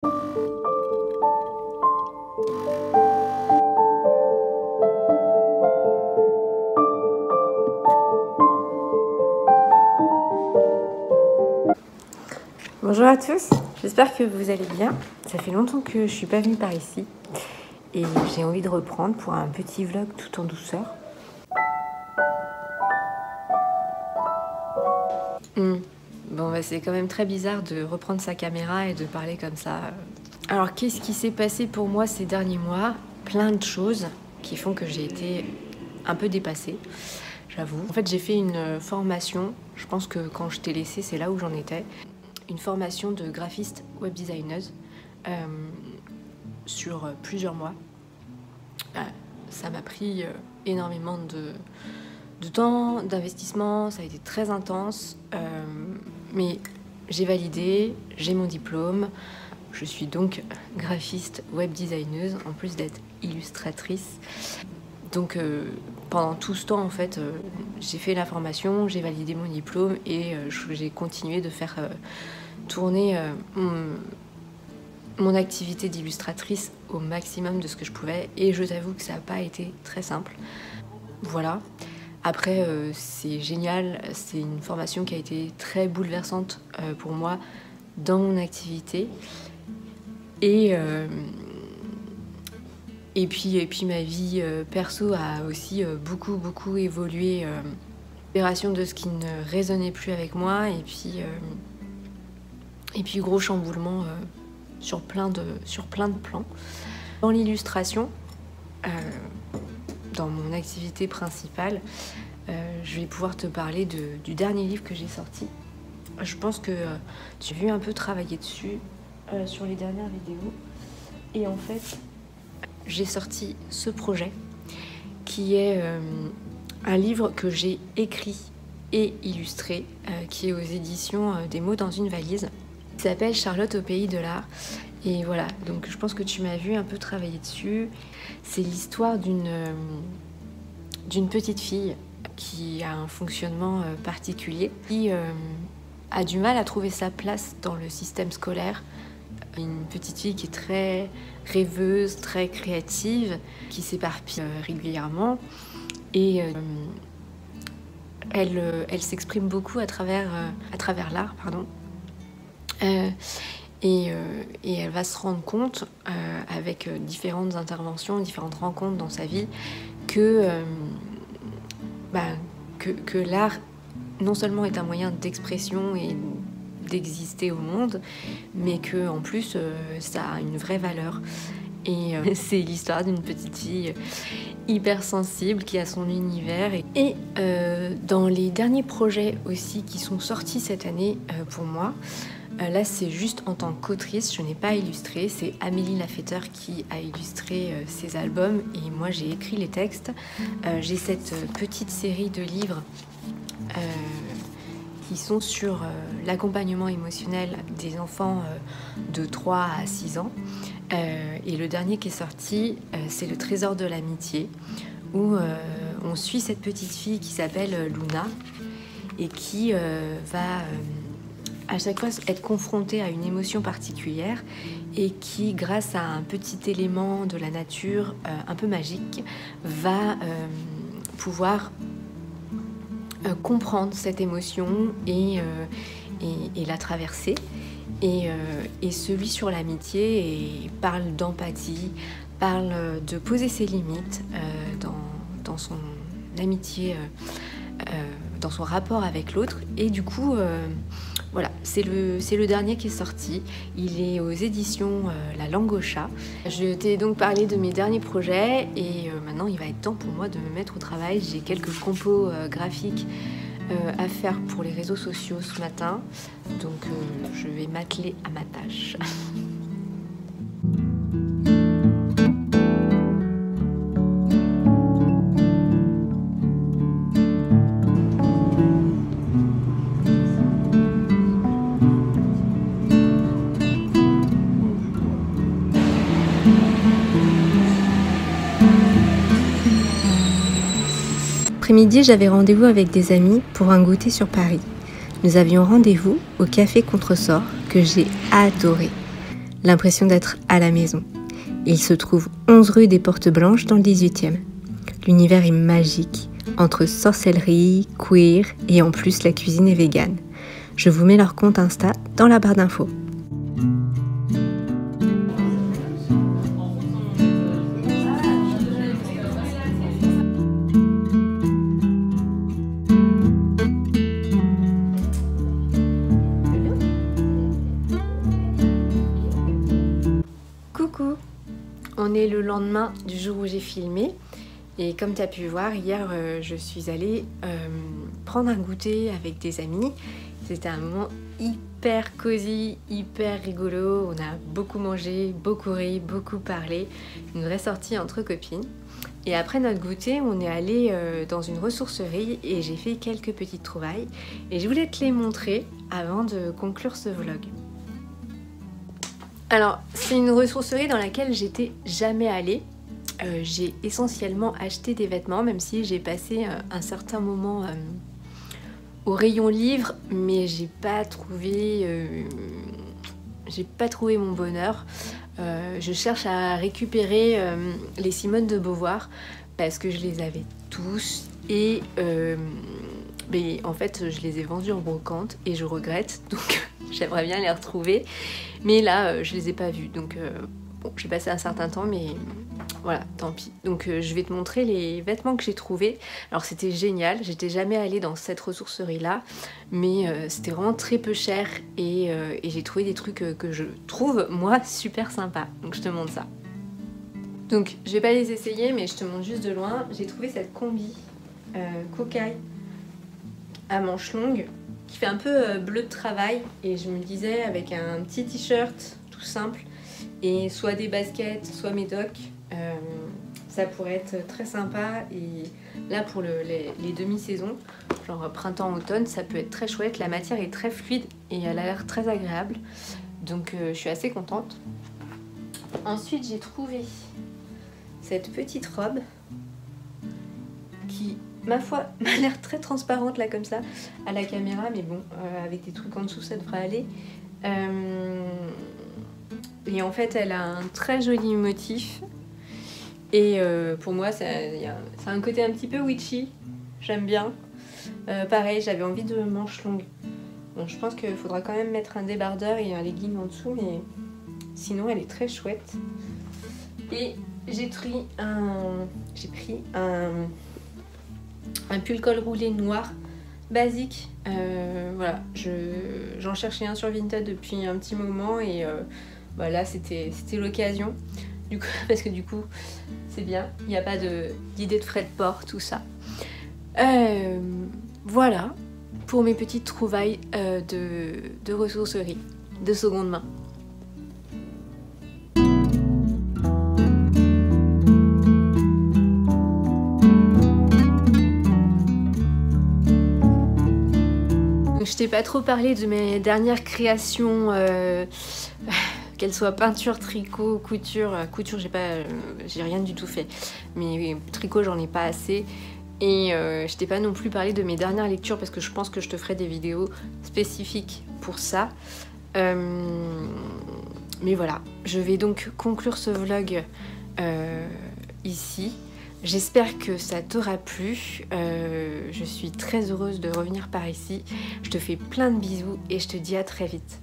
Bonjour à tous, j'espère que vous allez bien. Ça fait longtemps que je suis pas venue par ici et j'ai envie de reprendre pour un petit vlog tout en douceur. Bon, c'est quand même très bizarre de reprendre sa caméra et de parler comme ça. Alors, qu'est-ce qui s'est passé pour moi ces derniers mois? Plein de choses qui font que j'ai été un peu dépassée, j'avoue. En fait, j'ai fait une formation, je pense que quand je t'ai laissé, c'est là où j'en étais. Une formation de graphiste web designer sur plusieurs mois. Ça m'a pris énormément de temps, d'investissement, ça a été très intense, mais j'ai validé, j'ai mon diplôme, je suis donc graphiste web designer en plus d'être illustratrice. Donc pendant tout ce temps en fait, j'ai fait la formation, j'ai validé mon diplôme et j'ai continué de faire tourner mon activité d'illustratrice au maximum de ce que je pouvais et je t'avoue que ça n'a pas été très simple. Voilà. Après c'est génial, c'est une formation qui a été très bouleversante pour moi dans mon activité et puis ma vie perso a aussi beaucoup évolué. Libération de ce qui ne résonnait plus avec moi et puis gros chamboulement sur plein de plans. Dans l'illustration, dans mon activité principale, je vais pouvoir te parler du dernier livre que j'ai sorti. Je pense que tu as vu un peu travailler dessus sur les dernières vidéos. Et en fait, j'ai sorti ce projet qui est un livre que j'ai écrit et illustré, qui est aux éditions des mots dans une valise. Il s'appelle Charlotte au pays de l'art. Et voilà, donc je pense que tu m'as vu un peu travailler dessus. C'est l'histoire d'une petite fille qui a un fonctionnement particulier, qui a du mal à trouver sa place dans le système scolaire. Une petite fille qui est très rêveuse, très créative, qui s'éparpille régulièrement. Et elle s'exprime beaucoup à travers l'art, pardon. Et elle va se rendre compte, avec différentes interventions, différentes rencontres dans sa vie, que l'art non seulement est un moyen d'expression et d'exister au monde, mais que en plus ça a une vraie valeur. Et c'est l'histoire d'une petite fille hyper sensible qui a son univers. Et dans les derniers projets aussi qui sont sortis cette année pour moi, là c'est juste en tant qu'autrice, je n'ai pas illustré, c'est Amélie Lafetteur qui a illustré ces albums et moi j'ai écrit les textes. J'ai cette petite série de livres qui sont sur l'accompagnement émotionnel des enfants de 3 à 6 ans. Et le dernier qui est sorti, c'est Le Trésor de l'amitié, où on suit cette petite fille qui s'appelle Luna et qui va à chaque fois être confrontée à une émotion particulière et qui, grâce à un petit élément de la nature un peu magique, va pouvoir comprendre cette émotion et la traverser. Et celui sur l'amitié parle d'empathie, parle de poser ses limites dans son amitié, dans son rapport avec l'autre. Et du coup, voilà, c'est le dernier qui est sorti. Il est aux éditions La Langue au Chat. Je t'ai donc parlé de mes derniers projets et maintenant il va être temps pour moi de me mettre au travail. J'ai quelques compos graphiques à faire pour les réseaux sociaux ce matin, donc je vais m'atteler à ma tâche. Après-midi, j'avais rendez-vous avec des amis pour un goûter sur Paris. Nous avions rendez-vous au Café Contresort que j'ai adoré. l'impression d'être à la maison. Il se trouve 11 rue des Portes Blanches dans le 18e. L'univers est magique, entre sorcellerie, queer et en plus la cuisine est végane. Je vous mets leur compte Insta dans la barre d'infos. Coucou, on est le lendemain du jour où j'ai filmé et comme tu as pu voir, hier je suis allée prendre un goûter avec des amis. C'était un moment hyper cosy, hyper rigolo, on a beaucoup mangé, beaucoup ri, beaucoup parlé, une vraie sortie entre copines. Et après notre goûter, on est allé dans une ressourcerie et j'ai fait quelques petites trouvailles et je voulais te les montrer avant de conclure ce vlog. Alors, c'est une ressourcerie dans laquelle j'étais jamais allée. J'ai essentiellement acheté des vêtements, même si j'ai passé un certain moment au rayon livre, mais j'ai pas trouvé mon bonheur. Je cherche à récupérer les Simone de Beauvoir parce que je les avais tous et mais en fait je les ai vendus en brocante et je regrette, donc j'aimerais bien les retrouver, mais là je les ai pas vus, donc bon, j'ai passé un certain temps, mais voilà, tant pis. Donc je vais te montrer les vêtements que j'ai trouvés. Alors c'était génial, j'étais jamais allée dans cette ressourcerie là, mais c'était vraiment très peu cher et j'ai trouvé des trucs que je trouve moi super sympa, donc je te montre ça. Donc je vais pas les essayer, mais je te montre juste de loin. J'ai trouvé cette combi cocaille à manches longues qui fait un peu bleu de travail, et je me disais avec un petit t-shirt tout simple et soit des baskets, soit mes docks, ça pourrait être très sympa. Et là pour les demi-saisons, genre printemps-automne, ça peut être très chouette. La matière est très fluide et elle a l'air très agréable, donc je suis assez contente. Ensuite j'ai trouvé cette petite robe qui, ma foi, m'a l'air très transparente là comme ça à la caméra, mais bon, avec des trucs en dessous ça devrait aller. Et en fait elle a un très joli motif et pour moi ça a un côté un petit peu witchy, j'aime bien. Pareil, j'avais envie de manches longues, donc je pense qu'il faudra quand même mettre un débardeur et un legging en dessous, mais sinon elle est très chouette. Et j'ai pris un pull col roulé noir basique. Voilà, j'en cherchais un sur Vinted depuis un petit moment et voilà, c'était l'occasion, du coup, parce que du coup c'est bien, il n'y a pas d'idée de frais de port, tout ça. Voilà pour mes petites trouvailles de ressourcerie de seconde main. Je t'ai pas trop parlé de mes dernières créations, qu'elles soient peinture, tricot, couture. Couture, j'ai rien du tout fait, mais tricot, j'en ai pas assez. Et je t'ai pas non plus parlé de mes dernières lectures parce que je pense que je te ferai des vidéos spécifiques pour ça. Mais voilà, je vais donc conclure ce vlog ici. J'espère que ça t'aura plu. Je suis très heureuse de revenir par ici. Je te fais plein de bisous et je te dis à très vite.